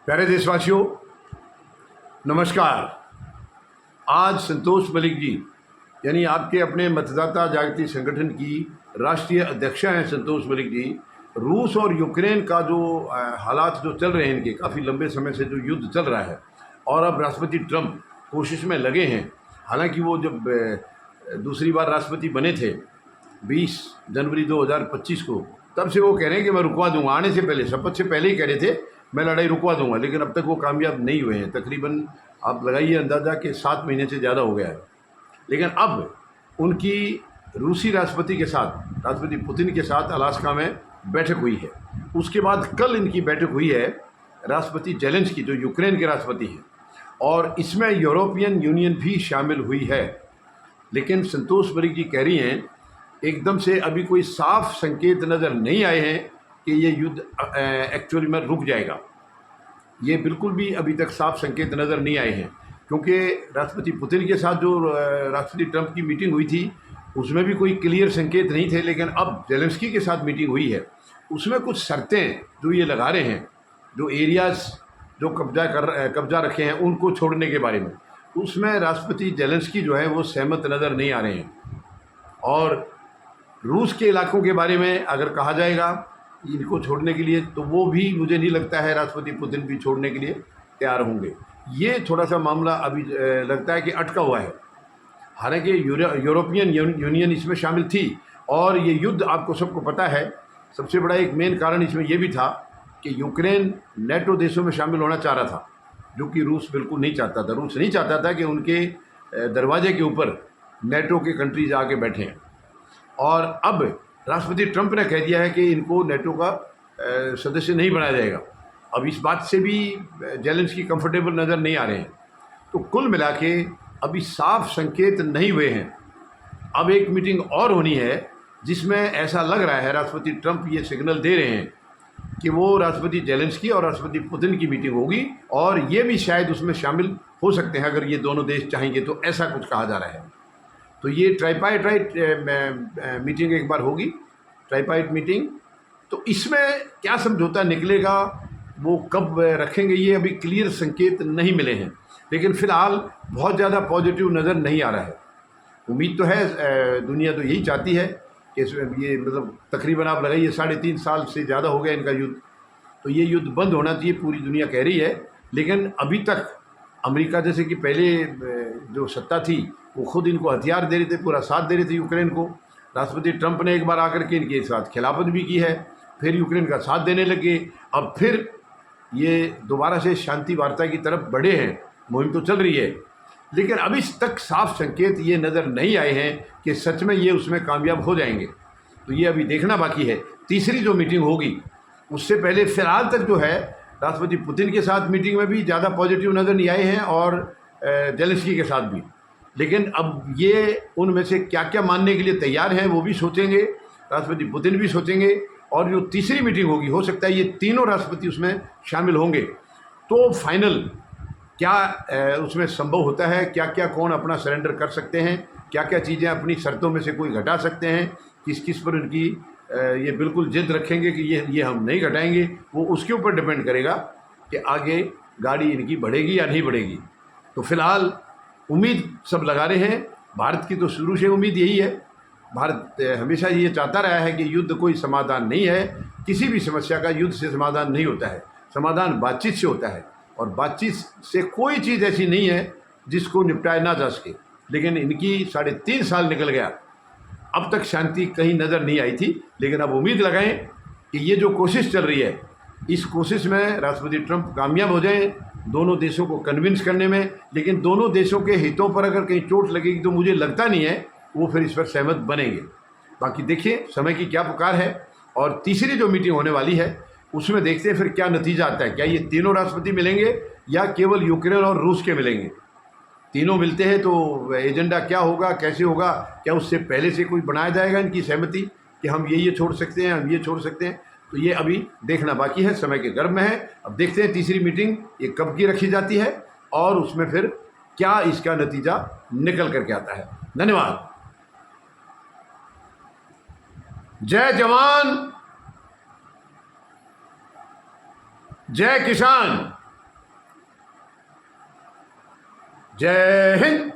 प्यारे देशवासियों, नमस्कार। आज संतोष मलिक जी यानी आपके अपने मतदाता जागृति संगठन की राष्ट्रीय अध्यक्षा हैं संतोष मलिक जी, रूस और यूक्रेन का जो हालात जो चल रहे हैं, इनके काफ़ी लंबे समय से जो युद्ध चल रहा है और अब राष्ट्रपति ट्रंप कोशिश में लगे हैं। हालांकि वो जब दूसरी बार राष्ट्रपति बने थे 20 जनवरी 2025 को, तब से वो कह रहे हैं कि मैं रुकवा दूंगा। आने से पहले, शपथ से पहले ही कह रहे थे मैं लड़ाई रुकवा दूंगा, लेकिन अब तक वो कामयाब नहीं हुए हैं। तकरीबन आप लगाइए अंदाज़ा कि 7 महीने से ज़्यादा हो गया है। लेकिन अब उनकी रूसी राष्ट्रपति के साथ, राष्ट्रपति पुतिन के साथ अलास्का में बैठक हुई है। उसके बाद कल इनकी बैठक हुई है राष्ट्रपति जेलेंस्की, जो यूक्रेन के राष्ट्रपति हैं, और इसमें यूरोपियन यूनियन भी शामिल हुई है। लेकिन संतोष मलिक जी कह रही हैं एकदम से अभी कोई साफ संकेत नज़र नहीं आए हैं कि ये युद्ध एक्चुअली में रुक जाएगा। ये बिल्कुल भी अभी तक साफ संकेत नज़र नहीं आए हैं, क्योंकि राष्ट्रपति पुतिन के साथ जो राष्ट्रपति ट्रंप की मीटिंग हुई थी उसमें भी कोई क्लियर संकेत नहीं थे। लेकिन अब जेलेंस्की के साथ मीटिंग हुई है, उसमें कुछ शर्तें जो ये लगा रहे हैं, जो एरियाज़ जो कब्जा रखे हैं उनको छोड़ने के बारे में, उसमें राष्ट्रपति जेलेंस्की जो है वो सहमत नज़र नहीं आ रहे हैं। और रूस के इलाकों के बारे में अगर कहा जाएगा इनको छोड़ने के लिए, तो वो भी मुझे नहीं लगता है राष्ट्रपति पुतिन भी छोड़ने के लिए तैयार होंगे। ये थोड़ा सा मामला अभी लगता है कि अटका हुआ है। हालांकि यूरोपियन यूनियन इसमें शामिल थी, और ये युद्ध आपको सबको पता है, सबसे बड़ा एक मेन कारण इसमें यह भी था कि यूक्रेन नेटो देशों में शामिल होना चाह रहा था, जो कि रूस बिल्कुल नहीं चाहता था। रूस नहीं चाहता था कि उनके दरवाजे के ऊपर नेटो के कंट्रीज आके बैठे हैं। और अब राष्ट्रपति ट्रंप ने कह दिया है कि इनको नेटो का सदस्य नहीं बनाया जाएगा। अब इस बात से भी जेलेंस्की कंफर्टेबल नज़र नहीं आ रहे हैं। तो कुल मिला के अभी साफ संकेत नहीं हुए हैं। अब एक मीटिंग और होनी है जिसमें ऐसा लग रहा है राष्ट्रपति ट्रंप ये सिग्नल दे रहे हैं कि वो राष्ट्रपति जेलेंस्की और राष्ट्रपति पुतिन की मीटिंग होगी, और ये भी शायद उसमें शामिल हो सकते हैं अगर ये दोनों देश चाहेंगे तो। ऐसा कुछ कहा जा रहा है। तो ये ट्राइपाइट मीटिंग एक बार होगी, ट्राइपाइट मीटिंग। तो इसमें क्या समझौता निकलेगा, वो कब रखेंगे, ये अभी क्लियर संकेत नहीं मिले हैं। लेकिन फ़िलहाल बहुत ज़्यादा पॉजिटिव नज़र नहीं आ रहा है। उम्मीद तो है, दुनिया तो यही चाहती है कि ये मतलब तकरीबन आप लगाइए 3.5 साल से ज़्यादा हो गया इनका युद्ध, तो ये युद्ध बंद होना चाहिए, पूरी दुनिया कह रही है। लेकिन अभी तक अमेरिका जैसे कि पहले जो सत्ता थी वो खुद इनको हथियार दे रहे थे, पूरा साथ दे रहे थे यूक्रेन को। राष्ट्रपति ट्रंप ने एक बार आकर के इनके साथ खिलाफत भी की है, फिर यूक्रेन का साथ देने लगे। अब फिर ये दोबारा से शांति वार्ता की तरफ बढ़े हैं, मुहिम तो चल रही है। लेकिन अभी तक साफ संकेत ये नज़र नहीं आए हैं कि सच में ये उसमें कामयाब हो जाएंगे। तो ये अभी देखना बाकी है। तीसरी जो मीटिंग होगी उससे पहले फ़िलहाल तक जो है राष्ट्रपति पुतिन के साथ मीटिंग में भी ज़्यादा पॉजिटिव नज़र नहीं आए हैं, और जेलेंस्की के साथ भी। लेकिन अब ये उनमें से क्या क्या मानने के लिए तैयार हैं वो भी सोचेंगे, राष्ट्रपति पुतिन भी सोचेंगे। और जो तीसरी मीटिंग होगी, हो सकता है ये तीनों राष्ट्रपति उसमें शामिल होंगे। तो फाइनल क्या उसमें संभव होता है, क्या क्या कौन अपना सरेंडर कर सकते हैं, क्या क्या चीज़ें अपनी शर्तों में से कोई घटा सकते हैं, किस किस पर उनकी ये बिल्कुल जिद रखेंगे कि ये हम नहीं घटाएंगे, वो उसके ऊपर डिपेंड करेगा कि आगे गाड़ी इनकी बढ़ेगी या नहीं बढ़ेगी। तो फिलहाल उम्मीद सब लगा रहे हैं। भारत की तो शुरू से उम्मीद यही है, भारत हमेशा ये चाहता रहा है कि युद्ध कोई समाधान नहीं है। किसी भी समस्या का युद्ध से समाधान नहीं होता है, समाधान बातचीत से होता है। और बातचीत से कोई चीज़ ऐसी नहीं है जिसको निपटाया ना जा सके। लेकिन इनकी 3.5 साल निकल गया, अब तक शांति कहीं नज़र नहीं आई थी। लेकिन अब उम्मीद लगाएं कि ये जो कोशिश चल रही है, इस कोशिश में राष्ट्रपति ट्रंप कामयाब हो जाएं दोनों देशों को कन्विंस करने में। लेकिन दोनों देशों के हितों पर अगर कहीं चोट लगेगी तो मुझे लगता नहीं है वो फिर इस पर सहमत बनेंगे। बाकी देखिए समय की क्या पुकार है। और तीसरी जो मीटिंग होने वाली है उसमें देखते हैं फिर क्या नतीजा आता है। क्या ये तीनों राष्ट्रपति मिलेंगे या केवल यूक्रेन और रूस के मिलेंगे। तीनों मिलते हैं तो एजेंडा क्या होगा, कैसे होगा, क्या उससे पहले से कोई बनाया जाएगा इनकी सहमति कि हम ये छोड़ सकते हैं, हम ये छोड़ सकते हैं। तो ये अभी देखना बाकी है, समय के गर्भ में है। अब देखते हैं तीसरी मीटिंग ये कब की रखी जाती है और उसमें फिर क्या इसका नतीजा निकल करके आता है। धन्यवाद। जय जवान, जय किसान। जय हिंद।